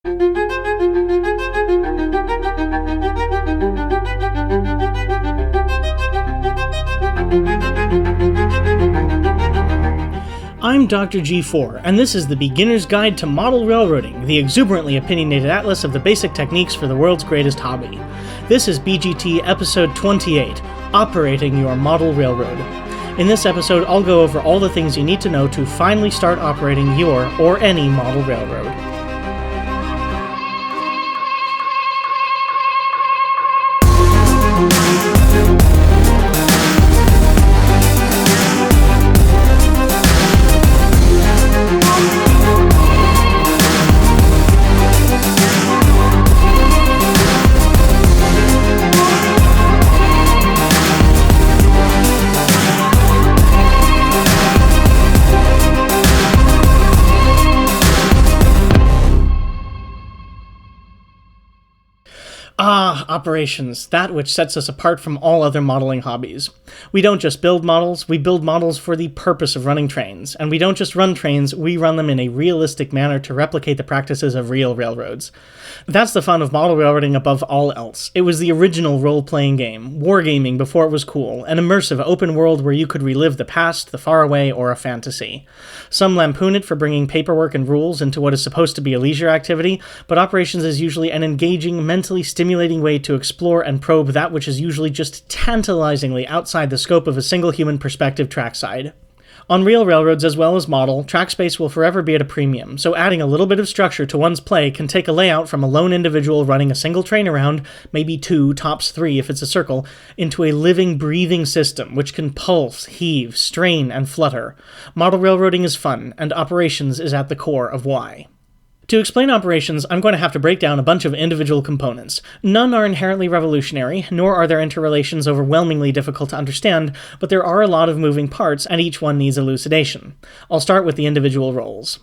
I'm Dr. G4, and this is the Beginner's Guide to Model Railroading, the exuberantly opinionated atlas of the basic techniques for the world's greatest hobby. This is BGT episode 28, Operating Your Model Railroad. In this episode, I'll go over all the things you need to know to finally start operating your or any model railroad. Operations, that which sets us apart from all other modeling hobbies. We don't just build models, we build models for the purpose of running trains. And we don't just run trains, we run them in a realistic manner to replicate the practices of real railroads. That's the fun of model railroading above all else. It was the original role-playing game, wargaming before it was cool, an immersive open world where you could relive the past, the faraway, or a fantasy. Some lampoon it for bringing paperwork and rules into what is supposed to be a leisure activity, but operations is usually an engaging, mentally stimulating way to explore and probe that which is usually just tantalizingly outside the scope of a single human perspective trackside. On real railroads as well as model, track space will forever be at a premium, so adding a little bit of structure to one's play can take a layout from a lone individual running a single train around, maybe two, tops three if it's a circle, into a living, breathing system which can pulse, heave, strain, and flutter. Model railroading is fun, and operations is at the core of why. To explain operations, I'm going to have to break down a bunch of individual components. None are inherently revolutionary, nor are their interrelations overwhelmingly difficult to understand, but there are a lot of moving parts, and each one needs elucidation. I'll start with the individual roles.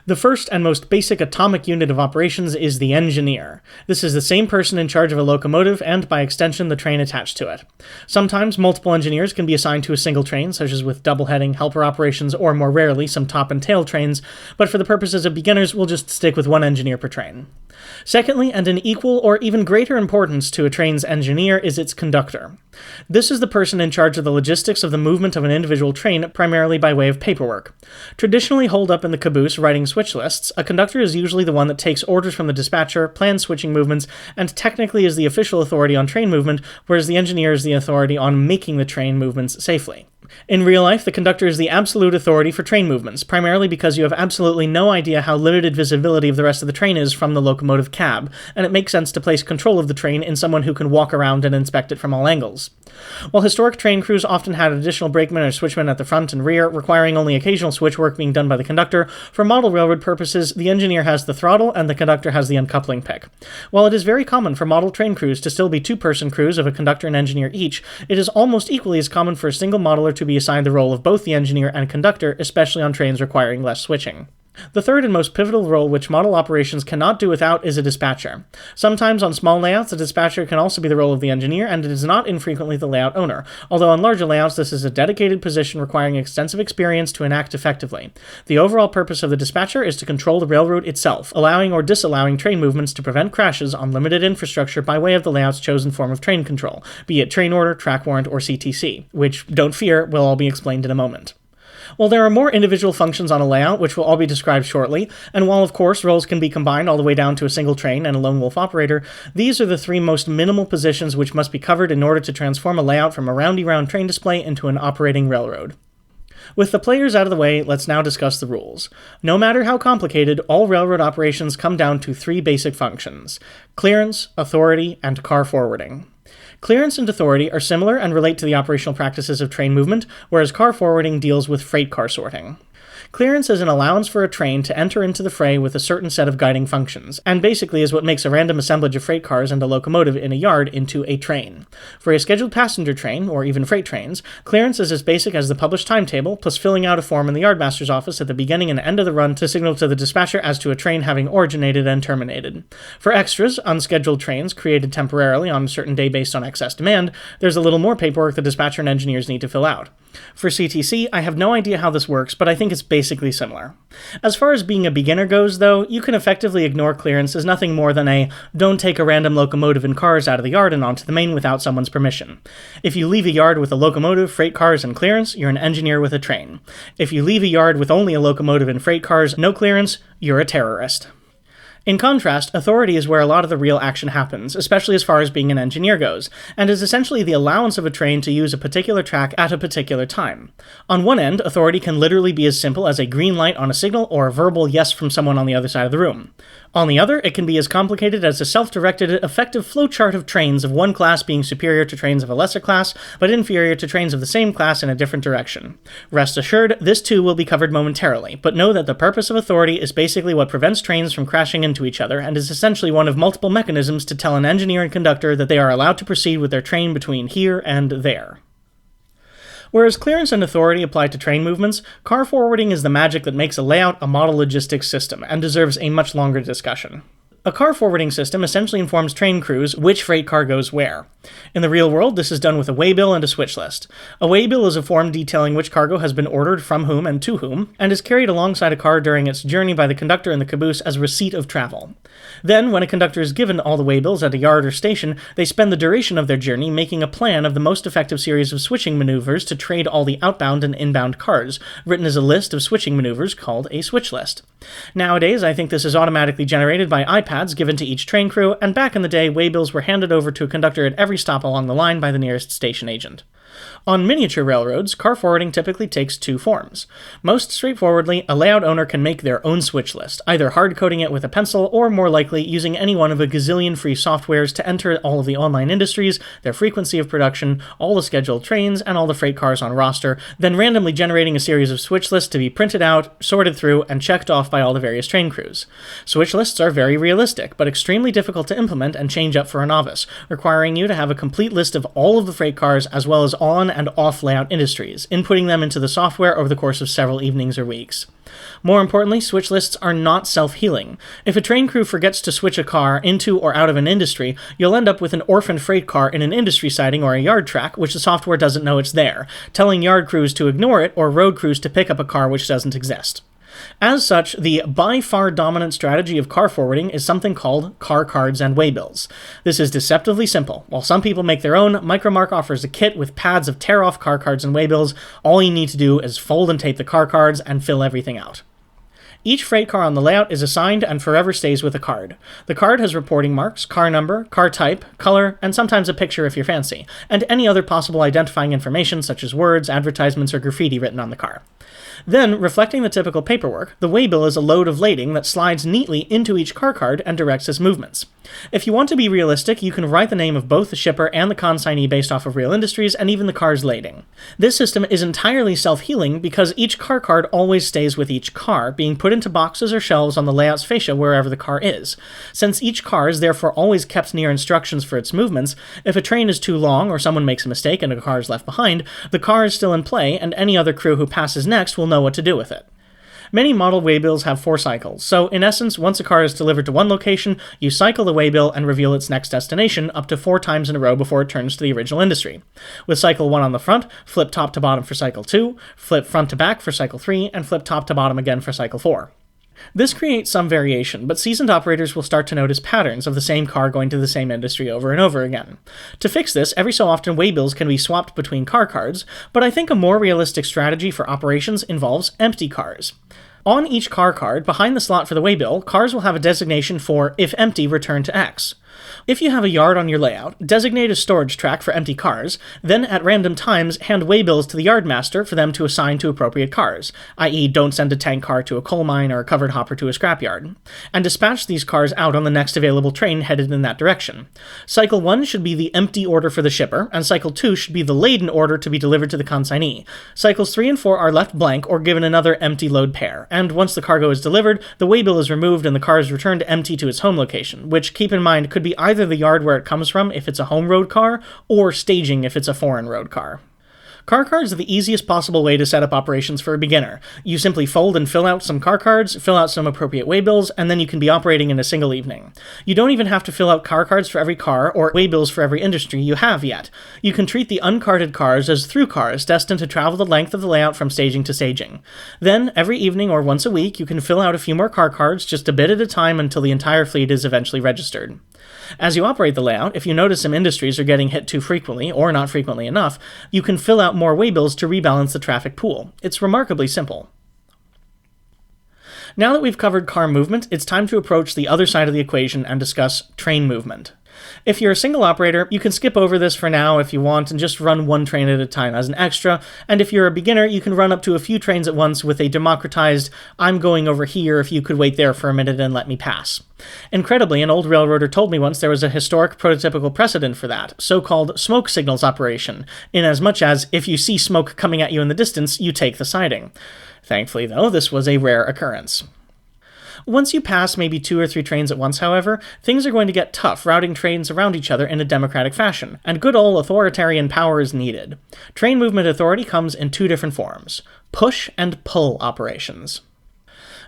The first and most basic atomic unit of operations is the engineer. This is the same person in charge of a locomotive and, by extension, the train attached to it. Sometimes multiple engineers can be assigned to a single train, such as with double-heading helper operations or, more rarely, some top and tail trains, but for the purposes of beginners, we'll just stick with one engineer per train. Secondly, and in equal or even greater importance to a train's engineer, is its conductor. This is the person in charge of the logistics of the movement of an individual train, primarily by way of paperwork. Traditionally holed up in the caboose writing switch lists, a conductor is usually the one that takes orders from the dispatcher, plans switching movements, and technically is the official authority on train movement, whereas the engineer is the authority on making the train movements safely. In real life, the conductor is the absolute authority for train movements, primarily because you have absolutely no idea how limited visibility of the rest of the train is from the locomotive cab, and it makes sense to place control of the train in someone who can walk around and inspect it from all angles. While historic train crews often had additional brakemen or switchmen at the front and rear, requiring only occasional switch work being done by the conductor, for model railroad purposes, the engineer has the throttle and the conductor has the uncoupling pick. While it is very common for model train crews to still be two-person crews of a conductor and engineer each, it is almost equally as common for a single modeler to be assigned the role of both the engineer and conductor, especially on trains requiring less switching. The third and most pivotal role which model operations cannot do without is a dispatcher. Sometimes on small layouts, a dispatcher can also be the role of the engineer, and it is not infrequently the layout owner, although on larger layouts this is a dedicated position requiring extensive experience to enact effectively. The overall purpose of the dispatcher is to control the railroad itself, allowing or disallowing train movements to prevent crashes on limited infrastructure by way of the layout's chosen form of train control, be it train order, track warrant, or CTC, which, don't fear, will all be explained in a moment. While there are more individual functions on a layout, which will all be described shortly, and while of course roles can be combined all the way down to a single train and a lone wolf operator, these are the three most minimal positions which must be covered in order to transform a layout from a roundy-round train display into an operating railroad. With the players out of the way, let's now discuss the rules. No matter how complicated, all railroad operations come down to three basic functions: clearance, authority, and car forwarding. Clearance and authority are similar and relate to the operational practices of train movement, whereas car forwarding deals with freight car sorting. Clearance is an allowance for a train to enter into the fray with a certain set of guiding functions, and basically is what makes a random assemblage of freight cars and a locomotive in a yard into a train. For a scheduled passenger train, or even freight trains, clearance is as basic as the published timetable, plus filling out a form in the yardmaster's office at the beginning and end of the run to signal to the dispatcher as to a train having originated and terminated. For extras, unscheduled trains created temporarily on a certain day based on excess demand, there's a little more paperwork the dispatcher and engineers need to fill out. For CTC, I have no idea how this works, but I think it's basically similar. As far as being a beginner goes, though, you can effectively ignore clearance as nothing more than a don't take a random locomotive and cars out of the yard and onto the main without someone's permission. If you leave a yard with a locomotive, freight cars, and clearance, you're an engineer with a train. If you leave a yard with only a locomotive and freight cars, no clearance, you're a terrorist. In contrast, authority is where a lot of the real action happens, especially as far as being an engineer goes, and is essentially the allowance of a train to use a particular track at a particular time. On one end, authority can literally be as simple as a green light on a signal or a verbal yes from someone on the other side of the room. On the other, it can be as complicated as a self-directed, effective flowchart of trains of one class being superior to trains of a lesser class, but inferior to trains of the same class in a different direction. Rest assured, this too will be covered momentarily, but know that the purpose of authority is basically what prevents trains from crashing into each other, and is essentially one of multiple mechanisms to tell an engineer and conductor that they are allowed to proceed with their train between here and there. Whereas clearance and authority apply to train movements, car forwarding is the magic that makes a layout a model logistics system, and deserves a much longer discussion. A car forwarding system essentially informs train crews which freight car goes where. In the real world, this is done with a waybill and a switch list. A waybill is a form detailing which cargo has been ordered from whom and to whom, and is carried alongside a car during its journey by the conductor in the caboose as receipt of travel. Then, when a conductor is given all the waybills at a yard or station, they spend the duration of their journey making a plan of the most effective series of switching maneuvers to trade all the outbound and inbound cars, written as a list of switching maneuvers called a switch list. Nowadays, I think this is automatically generated by iPads given to each train crew, and back in the day, waybills were handed over to a conductor at every stop along the line by the nearest station agent. On miniature railroads, car forwarding typically takes two forms. Most straightforwardly, a layout owner can make their own switch list, either hard-coding it with a pencil or, more likely, using any one of a gazillion free softwares to enter all of the online industries, their frequency of production, all the scheduled trains, and all the freight cars on roster, then randomly generating a series of switch lists to be printed out, sorted through, and checked off by all the various train crews. Switch lists are very realistic, but extremely difficult to implement and change up for a novice, requiring you to have a complete list of all of the freight cars as well as on and off layout industries, inputting them into the software over the course of several evenings or weeks. More importantly, switch lists are not self-healing. If a train crew forgets to switch a car into or out of an industry, you'll end up with an orphaned freight car in an industry siding or a yard track, which the software doesn't know it's there, telling yard crews to ignore it or road crews to pick up a car which doesn't exist. As such, the by far dominant strategy of car forwarding is something called car cards and waybills. This is deceptively simple. While some people make their own, Micromark offers a kit with pads of tear-off car cards and waybills. All you need to do is fold and tape the car cards and fill everything out. Each freight car on the layout is assigned and forever stays with a card. The card has reporting marks, car number, car type, color, and sometimes a picture if you're fancy, and any other possible identifying information such as words, advertisements, or graffiti written on the car. Then, reflecting the typical paperwork, the waybill is a load of lading that slides neatly into each car card and directs its movements. If you want to be realistic, you can write the name of both the shipper and the consignee based off of real industries and even the car's lading. This system is entirely self-healing because each car card always stays with each car, being put into boxes or shelves on the layout's fascia wherever the car is. Since each car is therefore always kept near instructions for its movements, if a train is too long or someone makes a mistake and a car is left behind, the car is still in play and any other crew who passes next will know what to do with it. Many model waybills have 4 cycles, so in essence, once a car is delivered to one location, you cycle the waybill and reveal its next destination up to 4 times in a row before it turns to the original industry. With cycle 1 on the front, flip top to bottom for cycle 2, flip front to back for cycle 3, and flip top to bottom again for cycle 4. This creates some variation, but seasoned operators will start to notice patterns of the same car going to the same industry over and over again. To fix this, every so often waybills can be swapped between car cards, but I think a more realistic strategy for operations involves empty cars. On each car card, behind the slot for the waybill, cars will have a designation for if empty, return to X. If you have a yard on your layout, designate a storage track for empty cars, then at random times hand waybills to the yardmaster for them to assign to appropriate cars, i.e. don't send a tank car to a coal mine or a covered hopper to a scrapyard, and dispatch these cars out on the next available train headed in that direction. Cycle 1 should be the empty order for the shipper, and Cycle 2 should be the laden order to be delivered to the consignee. Cycles 3 and 4 are left blank or given another empty load pair, and once the cargo is delivered, the waybill is removed and the car is returned empty to its home location, which, keep in mind, could be either the yard where it comes from if it's a home road car, or staging if it's a foreign road car. Car cards are the easiest possible way to set up operations for a beginner. You simply fold and fill out some car cards, fill out some appropriate waybills, and then you can be operating in a single evening. You don't even have to fill out car cards for every car or waybills for every industry you have yet. You can treat the uncarded cars as through cars destined to travel the length of the layout from staging to staging. Then, every evening or once a week, you can fill out a few more car cards just a bit at a time until the entire fleet is eventually registered. As you operate the layout, if you notice some industries are getting hit too frequently, or not frequently enough, you can fill out more waybills to rebalance the traffic pool. It's remarkably simple. Now that we've covered car movement, it's time to approach the other side of the equation and discuss train movement. If you're a single operator, you can skip over this for now if you want and just run one train at a time as an extra, and if you're a beginner, you can run up to a few trains at once with a democratized, I'm going over here if you could wait there for a minute and let me pass. Incredibly, an old railroader told me once there was a historic prototypical precedent for that, so-called smoke signals operation, inasmuch as if you see smoke coming at you in the distance, you take the siding. Thankfully, though, this was a rare occurrence. Once you pass maybe 2 or 3 trains at once, however, things are going to get tough routing trains around each other in a democratic fashion, and good old authoritarian power is needed. Train movement authority comes in 2 different forms: push and pull operations.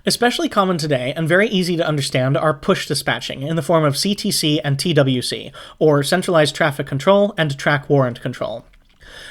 Especially common today, and very easy to understand, are push dispatching in the form of CTC and TWC, or Centralized Traffic Control and Track Warrant Control.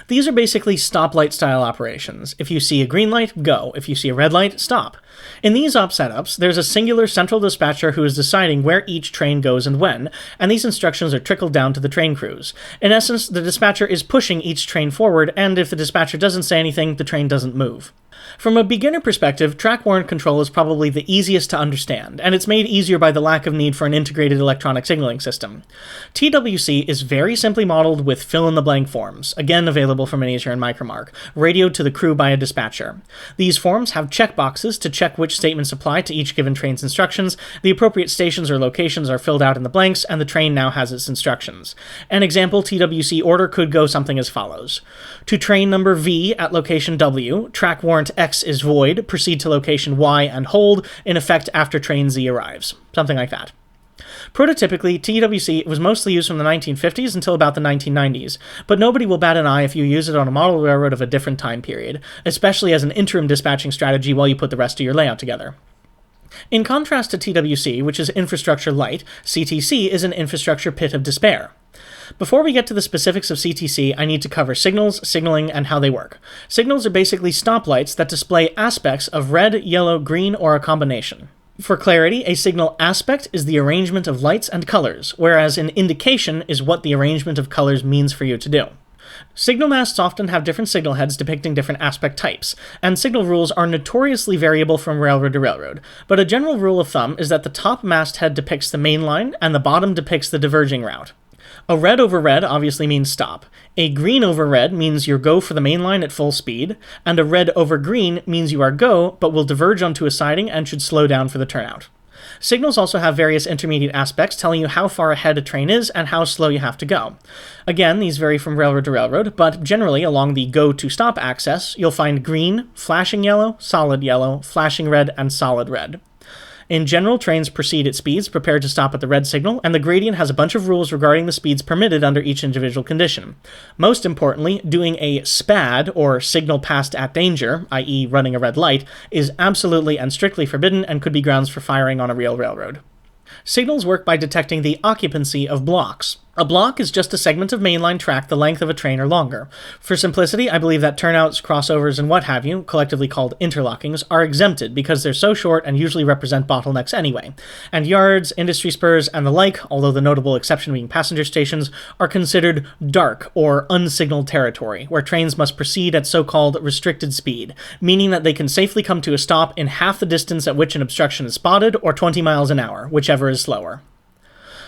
These are basically stoplight-style operations. If you see a green light, go. If you see a red light, stop. In these op setups, there's a singular central dispatcher who is deciding where each train goes and when, and these instructions are trickled down to the train crews. In essence, the dispatcher is pushing each train forward, and if the dispatcher doesn't say anything, the train doesn't move. From a beginner perspective, track warrant control is probably the easiest to understand, and it's made easier by the lack of need for an integrated electronic signaling system. TWC is very simply modeled with fill-in-the-blank forms, again available from Miniature and Micromark, radioed to the crew by a dispatcher. These forms have checkboxes to check which statements apply to each given train's instructions, the appropriate stations or locations are filled out in the blanks, and the train now has its instructions. An example TWC order could go something as follows. To train number V at location W, track warrant X is void, proceed to location Y and hold, in effect after train Z arrives. Something like that. Prototypically, TWC was mostly used from the 1950s until about the 1990s, but nobody will bat an eye if you use it on a model railroad of a different time period, especially as an interim dispatching strategy while you put the rest of your layout together. In contrast to TWC, which is infrastructure light, CTC is an infrastructure pit of despair. Before we get to the specifics of CTC, I need to cover signals, signaling, and how they work. Signals are basically stoplights that display aspects of red, yellow, green, or a combination. For clarity, a signal aspect is the arrangement of lights and colors, whereas an indication is what the arrangement of colors means for you to do. Signal masts often have different signal heads depicting different aspect types, and signal rules are notoriously variable from railroad to railroad, but a general rule of thumb is that the top masthead depicts the main line and the bottom depicts the diverging route. A red over red obviously means stop. A green over red means you go for the main line at full speed, and a red over green means you are go, but will diverge onto a siding and should slow down for the turnout. Signals also have various intermediate aspects telling you how far ahead a train is and how slow you have to go. Again, these vary from railroad to railroad, but generally along the go to stop axis, you'll find green, flashing yellow, flashing red, and solid red. In general, trains proceed at speeds prepared to stop at the red signal, and the gradient has a bunch of rules regarding the speeds permitted under each individual condition. Most importantly, doing a SPAD, or signal passed at danger, i.e. running a red light, is absolutely and strictly forbidden and could be grounds for firing on a real railroad. Signals work by detecting the occupancy of blocks. A block is just a segment of mainline track the length of a train or longer. For simplicity, I believe that turnouts, crossovers, and what have you, collectively called interlockings, are exempted because they're so short and usually represent bottlenecks anyway. And yards, industry spurs, and the like, although the notable exception being passenger stations, are considered dark or unsignaled territory, where trains must proceed at so-called restricted speed, meaning that they can safely come to a stop in half the distance at which an obstruction is spotted, or 20 miles an hour, whichever is slower.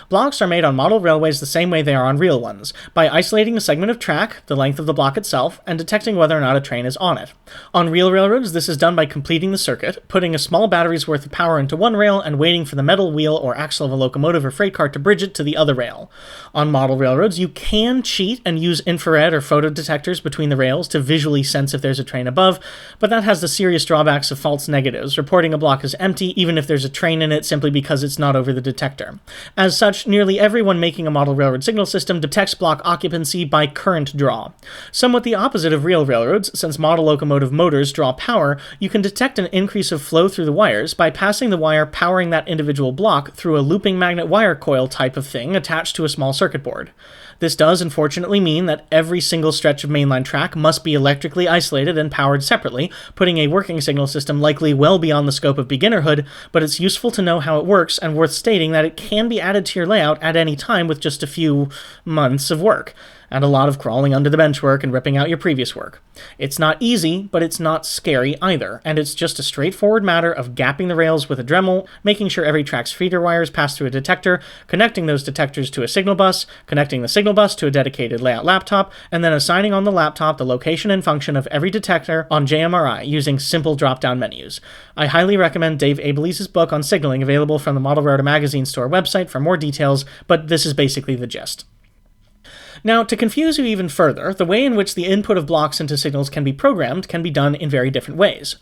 Blocks are made on model railways the same way they are on real ones, by isolating a segment of track, the length of the block itself, and detecting whether or not a train is on it. On real railroads, this is done by completing the circuit, putting a small battery's worth of power into one rail, and waiting for the metal wheel or axle of a locomotive or freight car to bridge it to the other rail. On model railroads, you can cheat and use infrared or photodetectors between the rails to visually sense if there's a train above, but that has the serious drawbacks of false negatives, reporting a block as empty even if there's a train in it simply because it's not over the detector. As such, such, nearly everyone making a model railroad signal system detects block occupancy by current draw. Somewhat the opposite of real railroads, since model locomotive motors draw power, you can detect an increase of flow through the wires by passing the wire powering that individual block through a looping magnet wire coil type of thing attached to a small circuit board. This does unfortunately mean that every single stretch of mainline track must be electrically isolated and powered separately, putting a working signal system likely well beyond the scope of beginnerhood, but it's useful to know how it works and worth stating that it can be added to your layout at any time with just a few months of work, and a lot of crawling under the bench work and ripping out your previous work. It's not easy, but it's not scary either, and it's just a straightforward matter of gapping the rails with a Dremel, making sure every track's feeder wires pass through a detector, connecting those detectors to a signal bus, connecting the signal bus to a dedicated layout laptop, and then assigning on the laptop the location and function of every detector on JMRI using simple drop-down menus. I highly recommend Dave Abelese' book on signaling, available from the Model Railroad Magazine store website for more details, but this is basically the gist. Now, to confuse you even further, the way in which the input of blocks into signals can be programmed can be done in very different ways.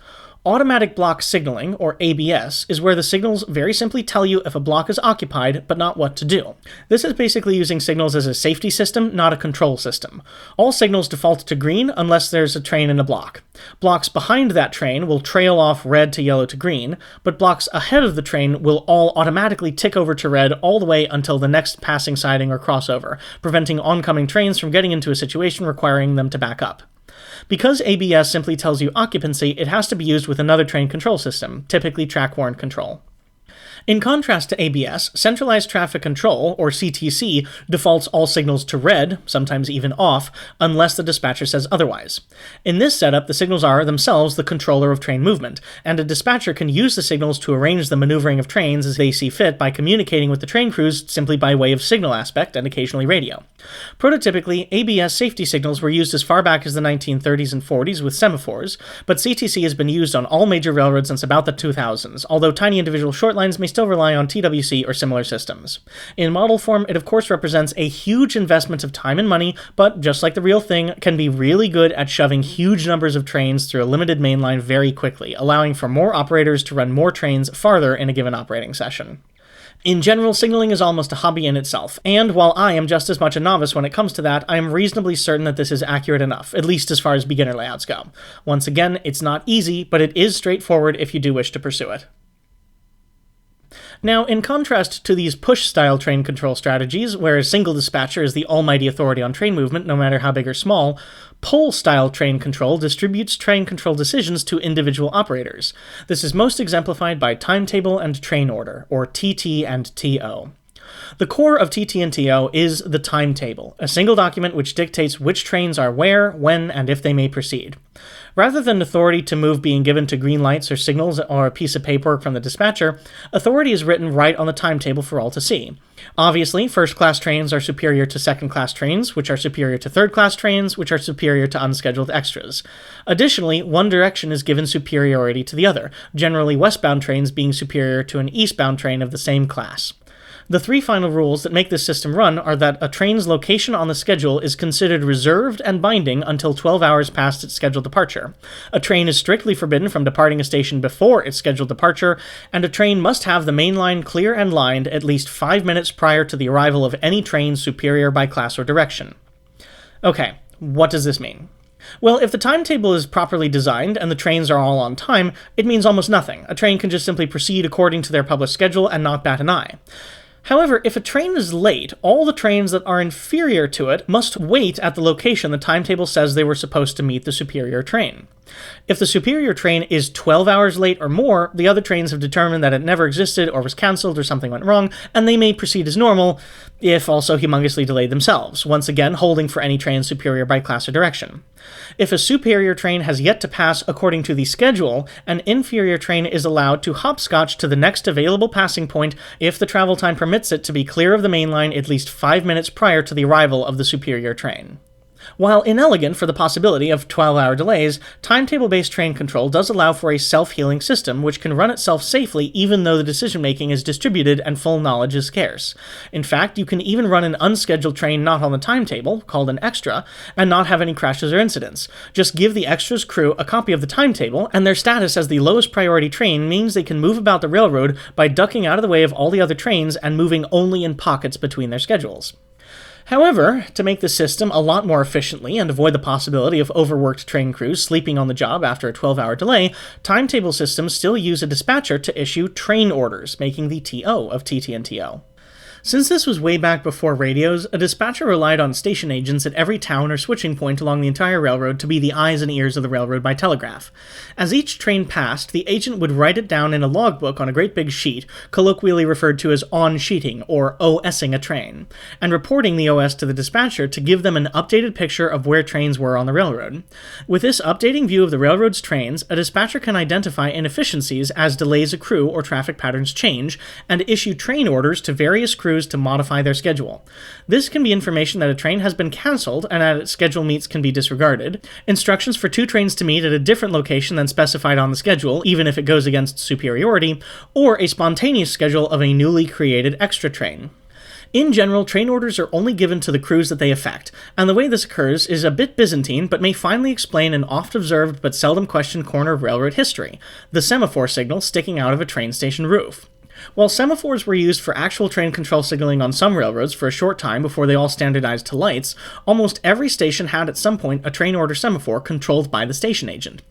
Automatic block signaling, or ABS, is where the signals very simply tell you if a block is occupied, but not what to do. This is basically using signals as a safety system, not a control system. All signals default to green unless there's a train in a block. Blocks behind that train will trail off red to yellow to green, but blocks ahead of the train will all automatically tick over to red all the way until the next passing siding or crossover, preventing oncoming trains from getting into a situation requiring them to back up. Because ABS simply tells you occupancy, it has to be used with another train control system, typically track warrant control. In contrast to ABS, Centralized Traffic Control, or CTC, defaults all signals to red, sometimes even off, unless the dispatcher says otherwise. In this setup, the signals are themselves the controller of train movement, and a dispatcher can use the signals to arrange the maneuvering of trains as they see fit by communicating with the train crews simply by way of signal aspect and occasionally radio. Prototypically, ABS safety signals were used as far back as the 1930s and 40s with semaphores, but CTC has been used on all major railroads since about the 2000s, although tiny individual short lines may still rely on TWC or similar systems. In model form, it of course represents a huge investment of time and money, but just like the real thing, can be really good at shoving huge numbers of trains through a limited mainline very quickly, allowing for more operators to run more trains farther in a given operating session. In general, signaling is almost a hobby in itself, and while I am just as much a novice when it comes to that, I am reasonably certain that this is accurate enough, at least as far as beginner layouts go. Once again, it's not easy, but it is straightforward if you do wish to pursue it. Now, in contrast to these push-style train control strategies, where a single dispatcher is the almighty authority on train movement, no matter how big or small, pull-style train control distributes train control decisions to individual operators. This is most exemplified by timetable and train order, or TT and TO. The core of TT and TO is the timetable, a single document which dictates which trains are where, when, and if they may proceed. Rather than authority to move being given to green lights or signals or a piece of paperwork from the dispatcher, authority is written right on the timetable for all to see. Obviously, first-class trains are superior to second-class trains, which are superior to third-class trains, which are superior to unscheduled extras. Additionally, one direction is given superiority to the other, generally westbound trains being superior to an eastbound train of the same class. The three final rules that make this system run are that a train's location on the schedule is considered reserved and binding until 12 hours past its scheduled departure. A train is strictly forbidden from departing a station before its scheduled departure, and a train must have the main line clear and lined at least 5 minutes prior to the arrival of any train superior by class or direction. Okay, what does this mean? Well, if the timetable is properly designed and the trains are all on time, it means almost nothing. A train can just simply proceed according to their published schedule and not bat an eye. However, if a train is late, all the trains that are inferior to it must wait at the location the timetable says they were supposed to meet the superior train. If the superior train is 12 hours late or more, the other trains have determined that it never existed or was cancelled or something went wrong, and they may proceed as normal, if also humongously delayed themselves, once again holding for any train superior by class or direction. If a superior train has yet to pass according to the schedule, an inferior train is allowed to hopscotch to the next available passing point if the travel time permits it to be clear of the main line at least 5 minutes prior to the arrival of the superior train. While inelegant for the possibility of 12-hour delays, timetable-based train control does allow for a self-healing system which can run itself safely even though the decision-making is distributed and full knowledge is scarce. In fact, you can even run an unscheduled train not on the timetable, called an extra, and not have any crashes or incidents. Just give the extra's crew a copy of the timetable, and their status as the lowest priority train means they can move about the railroad by ducking out of the way of all the other trains and moving only in pockets between their schedules. However, to make the system a lot more efficiently and avoid the possibility of overworked train crews sleeping on the job after a 12-hour delay, timetable systems still use a dispatcher to issue train orders, making the TO of TT&TO. Since this was way back before radios, a dispatcher relied on station agents at every town or switching point along the entire railroad to be the eyes and ears of the railroad by telegraph. As each train passed, the agent would write it down in a logbook on a great big sheet, colloquially referred to as on-sheeting, or OSing a train, and reporting the OS to the dispatcher to give them an updated picture of where trains were on the railroad. With this updating view of the railroad's trains, a dispatcher can identify inefficiencies as delays accrue or traffic patterns change, and issue train orders to various crews to modify their schedule. This can be information that a train has been cancelled and that its schedule meets can be disregarded, instructions for two trains to meet at a different location than specified on the schedule, even if it goes against superiority, or a spontaneous schedule of a newly created extra train. In general, train orders are only given to the crews that they affect, and the way this occurs is a bit Byzantine, but may finally explain an oft-observed but seldom questioned corner of railroad history: the semaphore signal sticking out of a train station roof. While semaphores were used for actual train control signaling on some railroads for a short time before they all standardized to lights, almost every station had at some point a train order semaphore controlled by the station agent.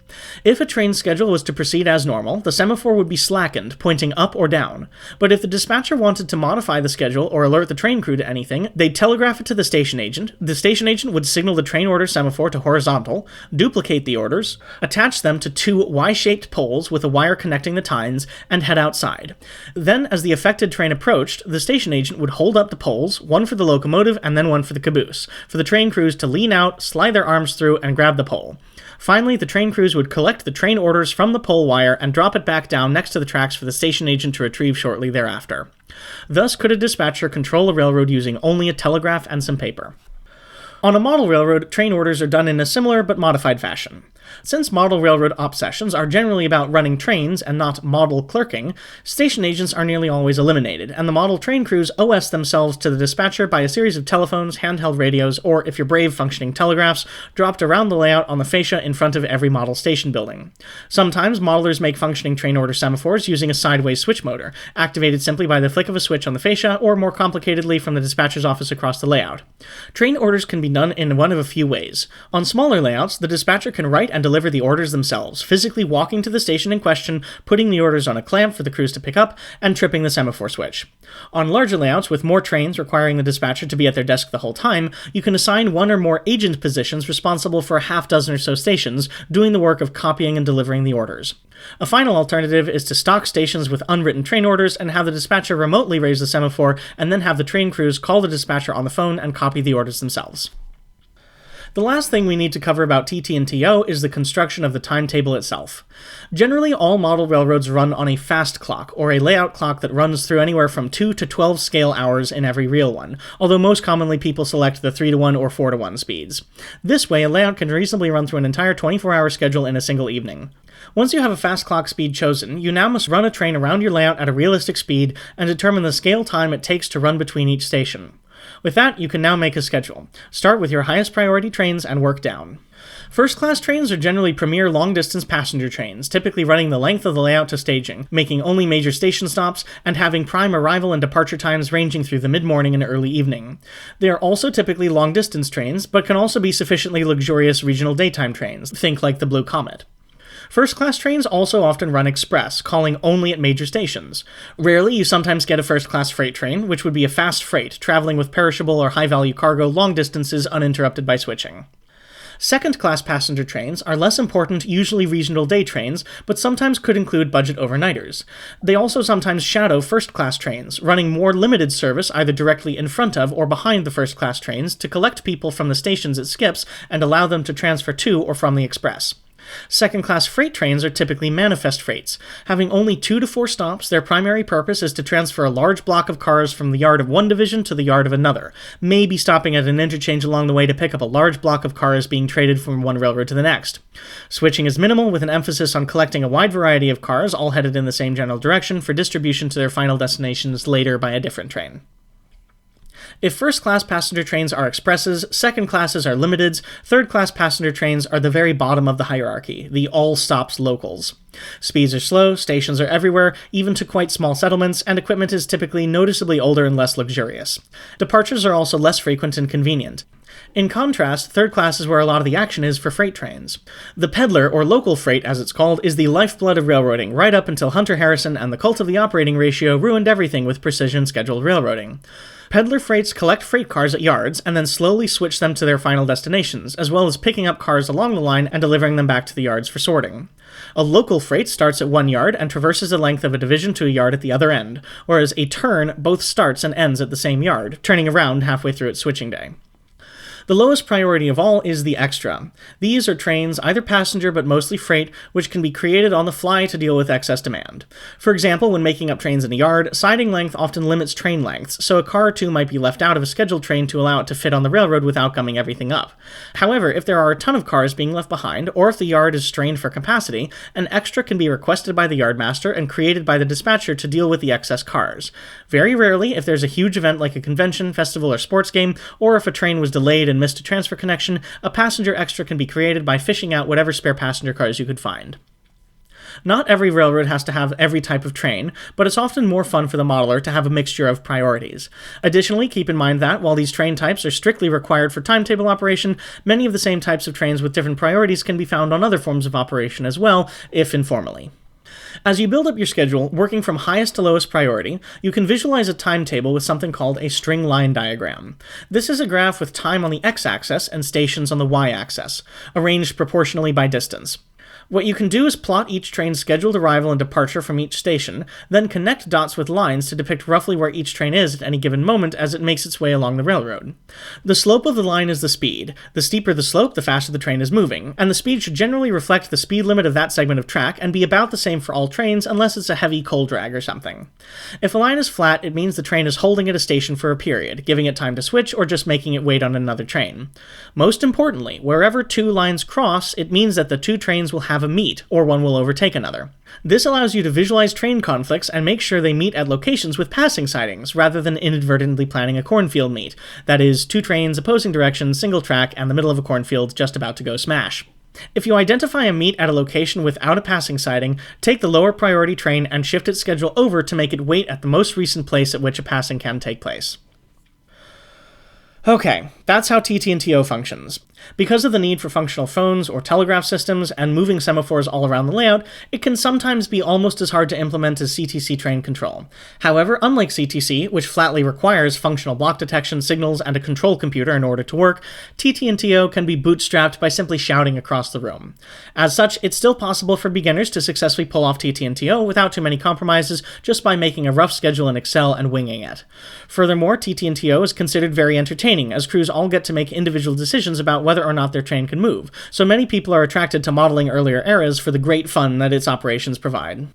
If a train schedule was to proceed as normal, the semaphore would be slackened, pointing up or down. But if the dispatcher wanted to modify the schedule or alert the train crew to anything, they'd telegraph it to the station agent would signal the train order semaphore to horizontal, duplicate the orders, attach them to two Y-shaped poles with a wire connecting the tines, and head outside. Then, as the affected train approached, the station agent would hold up the poles, one for the locomotive and then one for the caboose, for the train crews to lean out, slide their arms through, and grab the pole. Finally, the train crews would collect the train orders from the pole wire and drop it back down next to the tracks for the station agent to retrieve shortly thereafter. Thus could a dispatcher control a railroad using only a telegraph and some paper. On a model railroad, train orders are done in a similar but modified fashion. Since model railroad op sessions are generally about running trains and not model clerking, station agents are nearly always eliminated, and the model train crews OS themselves to the dispatcher by a series of telephones, handheld radios, or, if you're brave, functioning telegraphs, dropped around the layout on the fascia in front of every model station building. Sometimes modelers make functioning train order semaphores using a sideways switch motor, activated simply by the flick of a switch on the fascia, or more complicatedly from the dispatcher's office across the layout. Train orders can be done in one of a few ways. On smaller layouts, the dispatcher can write and deliver the orders themselves, physically walking to the station in question, putting the orders on a clamp for the crews to pick up, and tripping the semaphore switch. On larger layouts, with more trains requiring the dispatcher to be at their desk the whole time, you can assign one or more agent positions responsible for a half dozen or so stations, doing the work of copying and delivering the orders. A final alternative is to stock stations with unwritten train orders and have the dispatcher remotely raise the semaphore, and then have the train crews call the dispatcher on the phone and copy the orders themselves. The last thing we need to cover about TT&TO is the construction of the timetable itself. Generally, all model railroads run on a fast clock, or a layout clock that runs through anywhere from 2 to 12 scale hours in every real one, although most commonly people select the 3-to-1 or 4-to-1 speeds. This way, a layout can reasonably run through an entire 24-hour schedule in a single evening. Once you have a fast clock speed chosen, you now must run a train around your layout at a realistic speed and determine the scale time it takes to run between each station. With that, you can now make a schedule. Start with your highest priority trains and work down. First-class trains are generally premier long-distance passenger trains, typically running the length of the layout to staging, making only major station stops, and having prime arrival and departure times ranging through the mid-morning and early evening. They are also typically long-distance trains, but can also be sufficiently luxurious regional daytime trains, think like the Blue Comet. First-class trains also often run express, calling only at major stations. Rarely, you sometimes get a first-class freight train, which would be a fast freight, traveling with perishable or high-value cargo long distances uninterrupted by switching. Second-class passenger trains are less important, usually regional day trains, but sometimes could include budget overnighters. They also sometimes shadow first-class trains, running more limited service either directly in front of or behind the first-class trains to collect people from the stations it skips and allow them to transfer to or from the express. Second-class freight trains are typically manifest freights. Having only 2 to 4 stops, their primary purpose is to transfer a large block of cars from the yard of one division to the yard of another, maybe stopping at an interchange along the way to pick up a large block of cars being traded from one railroad to the next. Switching is minimal, with an emphasis on collecting a wide variety of cars, all headed in the same general direction, for distribution to their final destinations later by a different train. If first-class passenger trains are expresses, second classes are limiteds, third-class passenger trains are the very bottom of the hierarchy, the all-stops locals. Speeds are slow, stations are everywhere, even to quite small settlements, and equipment is typically noticeably older and less luxurious. Departures are also less frequent and convenient. In contrast, third class is where a lot of the action is for freight trains. The peddler, or local freight as it's called, is the lifeblood of railroading, right up until Hunter Harrison and the cult of the operating ratio ruined everything with precision scheduled railroading. Peddler freights collect freight cars at yards and then slowly switch them to their final destinations, as well as picking up cars along the line and delivering them back to the yards for sorting. A local freight starts at one yard and traverses the length of a division to a yard at the other end, whereas a turn both starts and ends at the same yard, turning around halfway through its switching day. The lowest priority of all is the extra. These are trains, either passenger but mostly freight, which can be created on the fly to deal with excess demand. For example, when making up trains in a yard, siding length often limits train lengths, so a car or two might be left out of a scheduled train to allow it to fit on the railroad without gumming everything up. However, if there are a ton of cars being left behind, or if the yard is strained for capacity, an extra can be requested by the yardmaster and created by the dispatcher to deal with the excess cars. Very rarely, if there's a huge event like a convention, festival, or sports game, or if a train was delayed and missed a transfer connection, a passenger extra can be created by fishing out whatever spare passenger cars you could find. Not every railroad has to have every type of train, but it's often more fun for the modeler to have a mixture of priorities. Additionally, keep in mind that, while these train types are strictly required for timetable operation, many of the same types of trains with different priorities can be found on other forms of operation as well, if informally. As you build up your schedule, working from highest to lowest priority, you can visualize a timetable with something called a string line diagram. This is a graph with time on the x-axis and stations on the y-axis, arranged proportionally by distance. What you can do is plot each train's scheduled arrival and departure from each station, then connect dots with lines to depict roughly where each train is at any given moment as it makes its way along the railroad. The slope of the line is the speed. The steeper the slope, the faster the train is moving, and the speed should generally reflect the speed limit of that segment of track and be about the same for all trains unless it's a heavy coal drag or something. If a line is flat, it means the train is holding at a station for a period, giving it time to switch or just making it wait on another train. Most importantly, wherever two lines cross, it means that the two trains will have a meet, or one will overtake another. This allows you to visualize train conflicts and make sure they meet at locations with passing sidings, rather than inadvertently planning a cornfield meet. That is, two trains, opposing directions, single track, and the middle of a cornfield just about to go smash. If you identify a meet at a location without a passing siding, take the lower priority train and shift its schedule over to make it wait at the most recent place at which a passing can take place. Okay, that's how TT&TO functions. Because of the need for functional phones or telegraph systems and moving semaphores all around the layout, it can sometimes be almost as hard to implement as CTC train control. However, unlike CTC, which flatly requires functional block detection signals and a control computer in order to work, TT&TO can be bootstrapped by simply shouting across the room. As such, it's still possible for beginners to successfully pull off TT&TO without too many compromises, just by making a rough schedule in Excel and winging it. Furthermore, TT&TO is considered very entertaining, as crews all get to make individual decisions about whether or not their train can move, so many people are attracted to modeling earlier eras for the great fun that its operations provide.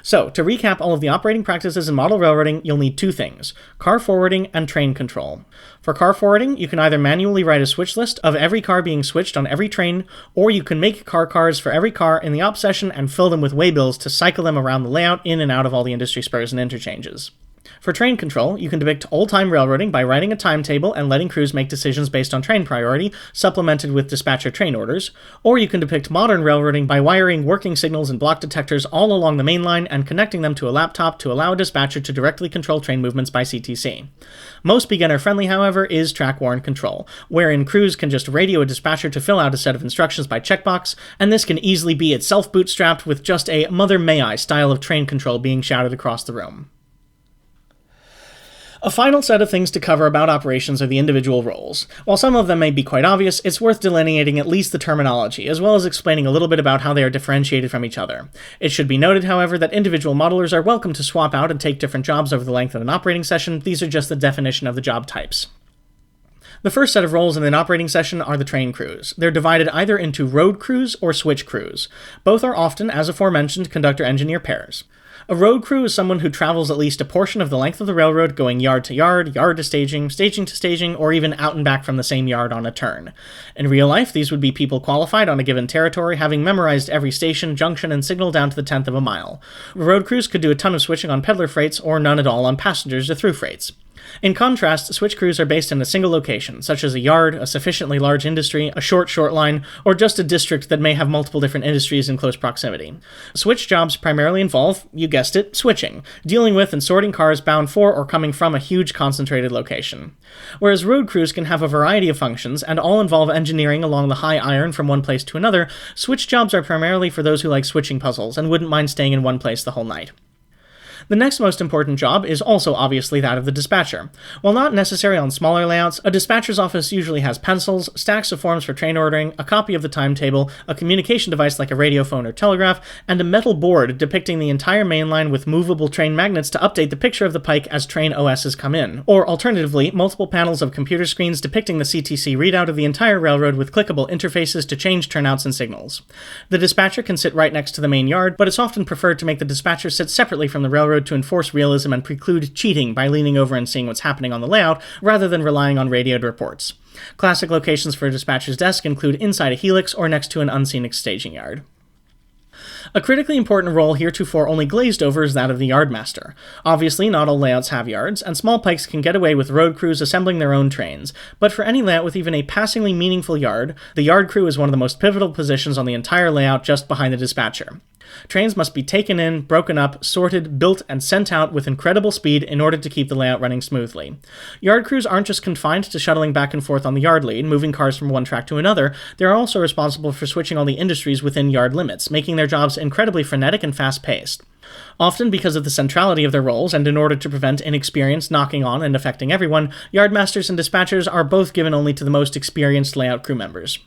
So, to recap all of the operating practices in model railroading, you'll need two things: car forwarding and train control. For car forwarding, you can either manually write a switch list of every car being switched on every train, or you can make car cars for every car in the op session and fill them with waybills to cycle them around the layout in and out of all the industry spurs and interchanges. For train control, you can depict old-time railroading by writing a timetable and letting crews make decisions based on train priority, supplemented with dispatcher train orders, or you can depict modern railroading by wiring working signals and block detectors all along the main line and connecting them to a laptop to allow a dispatcher to directly control train movements by CTC. Most beginner-friendly, however, is track-worn control, wherein crews can just radio a dispatcher to fill out a set of instructions by checkbox, and this can easily be itself bootstrapped with just a Mother May I style of train control being shouted across the room. A final set of things to cover about operations are the individual roles. While some of them may be quite obvious, it's worth delineating at least the terminology, as well as explaining a little bit about how they are differentiated from each other. It should be noted, however, that individual modelers are welcome to swap out and take different jobs over the length of an operating session. These are just the definition of the job types. The first set of roles in an operating session are the train crews. They're divided either into road crews or switch crews. Both are often, as aforementioned, conductor-engineer pairs. A road crew is someone who travels at least a portion of the length of the railroad, going yard to yard, yard to staging, staging to staging, or even out and back from the same yard on a turn. In real life, these would be people qualified on a given territory, having memorized every station, junction, and signal down to the 10th of a mile. Road crews could do a ton of switching on peddler freights, or none at all on passengers to through freights. In contrast, switch crews are based in a single location, such as a yard, a sufficiently large industry, a short line, or just a district that may have multiple different industries in close proximity. Switch jobs primarily involve, you guessed it, switching, dealing with and sorting cars bound for or coming from a huge concentrated location. Whereas road crews can have a variety of functions, and all involve engineering along the high iron from one place to another, switch jobs are primarily for those who like switching puzzles and wouldn't mind staying in one place the whole night. The next most important job is also obviously that of the dispatcher. While not necessary on smaller layouts, a dispatcher's office usually has pencils, stacks of forms for train ordering, a copy of the timetable, a communication device like a radio phone or telegraph, and a metal board depicting the entire main line with movable train magnets to update the picture of the pike as train OSs come in, or alternatively, multiple panels of computer screens depicting the CTC readout of the entire railroad with clickable interfaces to change turnouts and signals. The dispatcher can sit right next to the main yard, but it's often preferred to make the dispatcher sit separately from the railroad to enforce realism and preclude cheating by leaning over and seeing what's happening on the layout, rather than relying on radioed reports. Classic locations for a dispatcher's desk include inside a helix or next to an unscenic staging yard. A critically important role heretofore only glazed over is that of the yardmaster. Obviously, not all layouts have yards, and small pikes can get away with road crews assembling their own trains, but for any layout with even a passingly meaningful yard, the yard crew is one of the most pivotal positions on the entire layout just behind the dispatcher. Trains must be taken in, broken up, sorted, built, and sent out with incredible speed in order to keep the layout running smoothly. Yard crews aren't just confined to shuttling back and forth on the yard lead, moving cars from one track to another, they're also responsible for switching all the industries within yard limits, making their jobs incredibly frenetic and fast-paced. Often because of the centrality of their roles, and in order to prevent inexperience knocking on and affecting everyone, yardmasters and dispatchers are both given only to the most experienced layout crew members.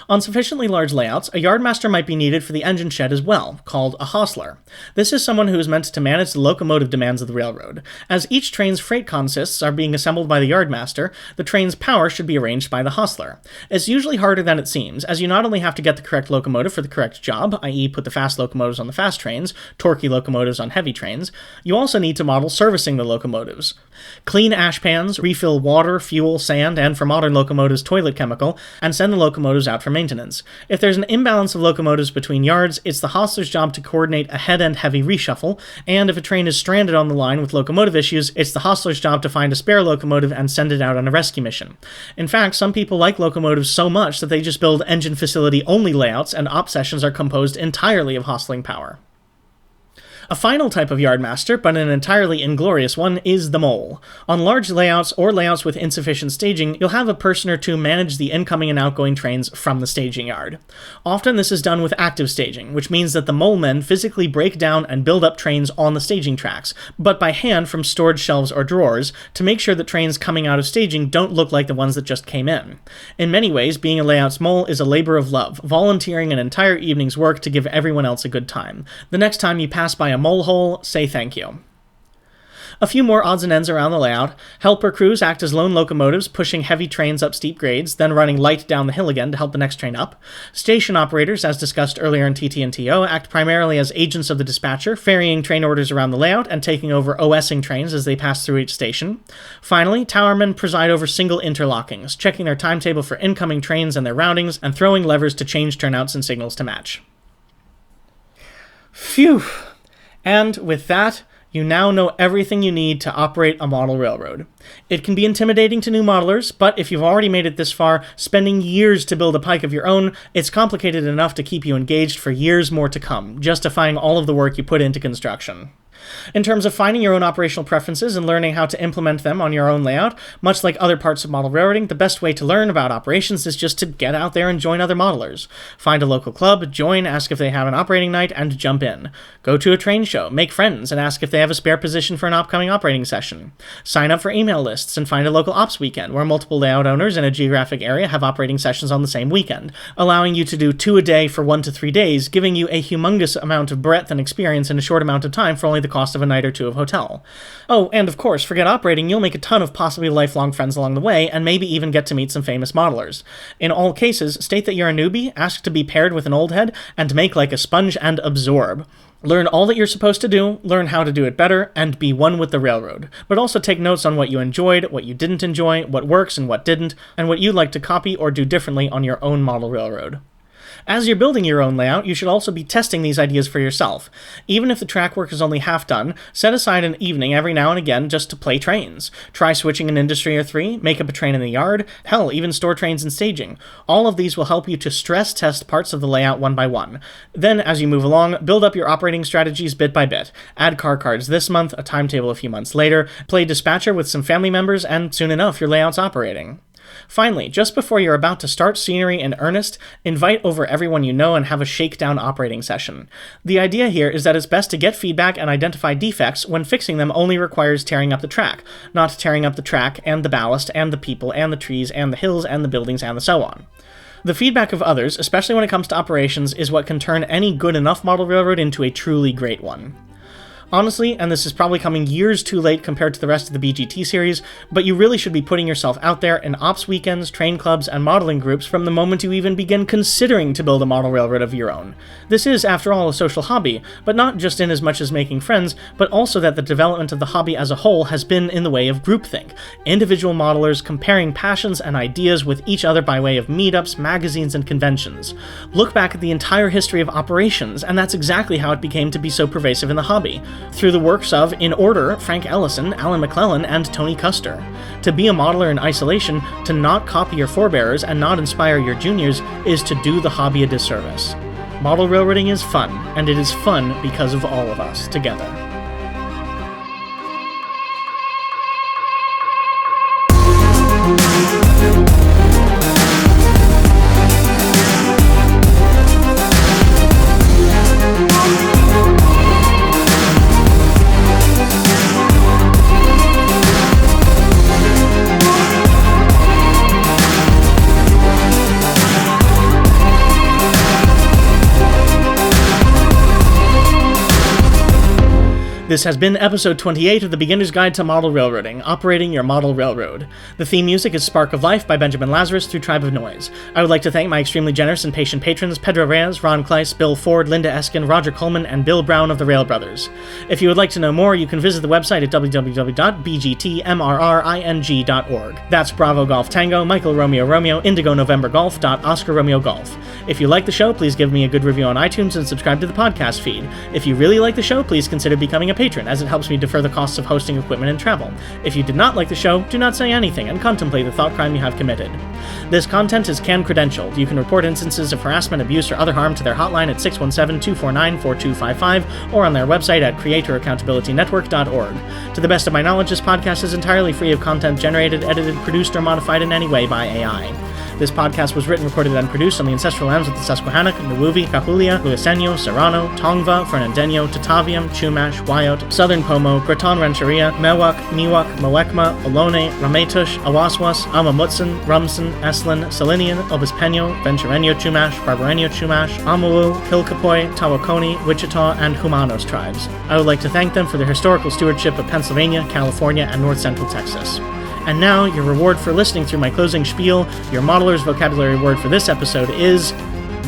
On sufficiently large layouts, a yardmaster might be needed for the engine shed as well, called a hostler. This is someone who is meant to manage the locomotive demands of the railroad. As each train's freight consists are being assembled by the yardmaster, the train's power should be arranged by the hostler. It's usually harder than it seems, as you not only have to get the correct locomotive for the correct job, i.e. put the fast locomotives on the fast trains, torquey locomotives on heavy trains, you also need to model servicing the locomotives. Clean ash pans, refill water, fuel, sand, and for modern locomotives, toilet chemical, and send the locomotives out for maintenance. If there's an imbalance of locomotives between yards, it's the hostler's job to coordinate a head-end heavy reshuffle, and if a train is stranded on the line with locomotive issues, it's the hostler's job to find a spare locomotive and send it out on a rescue mission. In fact, some people like locomotives so much that they just build engine facility-only layouts, and op sessions are composed entirely of hostling power. A final type of yardmaster, but an entirely inglorious one, is the mole. On large layouts or layouts with insufficient staging, you'll have a person or two manage the incoming and outgoing trains from the staging yard. Often this is done with active staging, which means that the mole men physically break down and build up trains on the staging tracks, but by hand from storage shelves or drawers, to make sure that trains coming out of staging don't look like the ones that just came in. In many ways, being a layout's mole is a labor of love, volunteering an entire evening's work to give everyone else a good time. The next time you pass by a mole hole, say thank you. A few more odds and ends around the layout. Helper crews act as lone locomotives, pushing heavy trains up steep grades, then running light down the hill again to help the next train up. Station operators, as discussed earlier in TT and TO, act primarily as agents of the dispatcher, ferrying train orders around the layout and taking over OSing trains as they pass through each station. Finally, towermen preside over single interlockings, checking their timetable for incoming trains and their roundings, and throwing levers to change turnouts and signals to match. Phew! And with that, you now know everything you need to operate a model railroad. It can be intimidating to new modelers, but if you've already made it this far, spending years to build a pike of your own, it's complicated enough to keep you engaged for years more to come, justifying all of the work you put into construction. In terms of finding your own operational preferences and learning how to implement them on your own layout, much like other parts of model railroading, the best way to learn about operations is just to get out there and join other modelers. Find a local club, join, ask if they have an operating night, and jump in. Go to a train show, make friends, and ask if they have a spare position for an upcoming operating session. Sign up for email lists and find a local ops weekend where multiple layout owners in a geographic area have operating sessions on the same weekend, allowing you to do 2 a day for 1 to 3 days, giving you a humongous amount of breadth and experience in a short amount of time for only the cost of a night or two of hotel. Oh, and of course, forget operating, you'll make a ton of possibly lifelong friends along the way, and maybe even get to meet some famous modelers. In all cases, state that you're a newbie, ask to be paired with an old head, and make like a sponge and absorb. Learn all that you're supposed to do, learn how to do it better, and be one with the railroad. But also take notes on what you enjoyed, what you didn't enjoy, what works and what didn't, and what you'd like to copy or do differently on your own model railroad. As you're building your own layout, you should also be testing these ideas for yourself. Even if the track work is only half done, set aside an evening every now and again just to play trains. Try switching an industry or three, make up a train in the yard, hell, even store trains in staging. All of these will help you to stress test parts of the layout one by one. Then, as you move along, build up your operating strategies bit by bit. Add car cards this month, a timetable a few months later, play dispatcher with some family members, and soon enough, your layout's operating. Finally, just before you're about to start scenery in earnest, invite over everyone you know and have a shakedown operating session. The idea here is that it's best to get feedback and identify defects when fixing them only requires tearing up the track, not tearing up the track and the ballast and the people and the trees and the hills and the buildings and so on. The feedback of others, especially when it comes to operations, is what can turn any good enough model railroad into a truly great one. Honestly, and this is probably coming years too late compared to the rest of the BGT series, but you really should be putting yourself out there in ops weekends, train clubs, and modeling groups from the moment you even begin considering to build a model railroad of your own. This is, after all, a social hobby, but not just in as much as making friends, but also that the development of the hobby as a whole has been in the way of groupthink, individual modelers comparing passions and ideas with each other by way of meetups, magazines, and conventions. Look back at the entire history of operations, and that's exactly how it became to be so pervasive in the hobby. Through the works of, in order, Frank Ellison, Alan McClellan, and Tony Custer. To be a modeler in isolation, to not copy your forebears and not inspire your juniors, is to do the hobby a disservice. Model railroading is fun, and it is fun because of all of us together. This has been episode 28 of the Beginner's Guide to Model Railroading, Operating Your Model Railroad. The theme music is Spark of Life by Benjamin Lazarus through Tribe of Noise. I would like to thank my extremely generous and patient patrons Pedro Reyes, Ron Kleiss, Bill Ford, Linda Eskin, Roger Coleman, and Bill Brown of the Rail Brothers. If you would like to know more, you can visit the website at www.bgtmrring.org. That's Bravo Golf Tango, Michael Romeo Romeo, Indigo November Golf, Oscar Romeo Golf. If you like the show, please give me a good review on iTunes and subscribe to the podcast feed. If you really like the show, please consider becoming a patron, as it helps me defer the costs of hosting equipment and travel. If you did not like the show, do not say anything and contemplate the thought crime you have committed. This content is CAN-credentialed. You can report instances of harassment, abuse, or other harm to their hotline at 617-249-4255 or on their website at creatororaccountabilitynetwork.org. To the best of my knowledge, this podcast is entirely free of content generated, edited, produced, or modified in any way by AI. This podcast was written, recorded, and produced on the ancestral lands of the Susquehannock, Nuwuvi, Cahuilla, Luiseno, Serrano, Tongva, Fernandino, Tataviam, Chumash, Wyout, Southern Pomo, Graton Rancheria, Mewak, Miwak, Moekma, Ohlone, Rametush, Awaswas, Amamutsan, Rumson, Eslan, Salinian, Obispeño, Ventureño Chumash, Barbareño Chumash, Amawu, Kilkapoy, Tawakoni, Wichita, and Humanos tribes. I would like to thank them for their historical stewardship of Pennsylvania, California, and north central Texas. And now, your reward for listening through my closing spiel, your modeler's vocabulary word for this episode is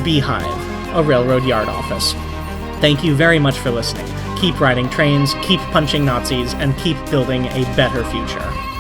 beehive, a railroad yard office. Thank you very much for listening. Keep riding trains, keep punching Nazis, and keep building a better future.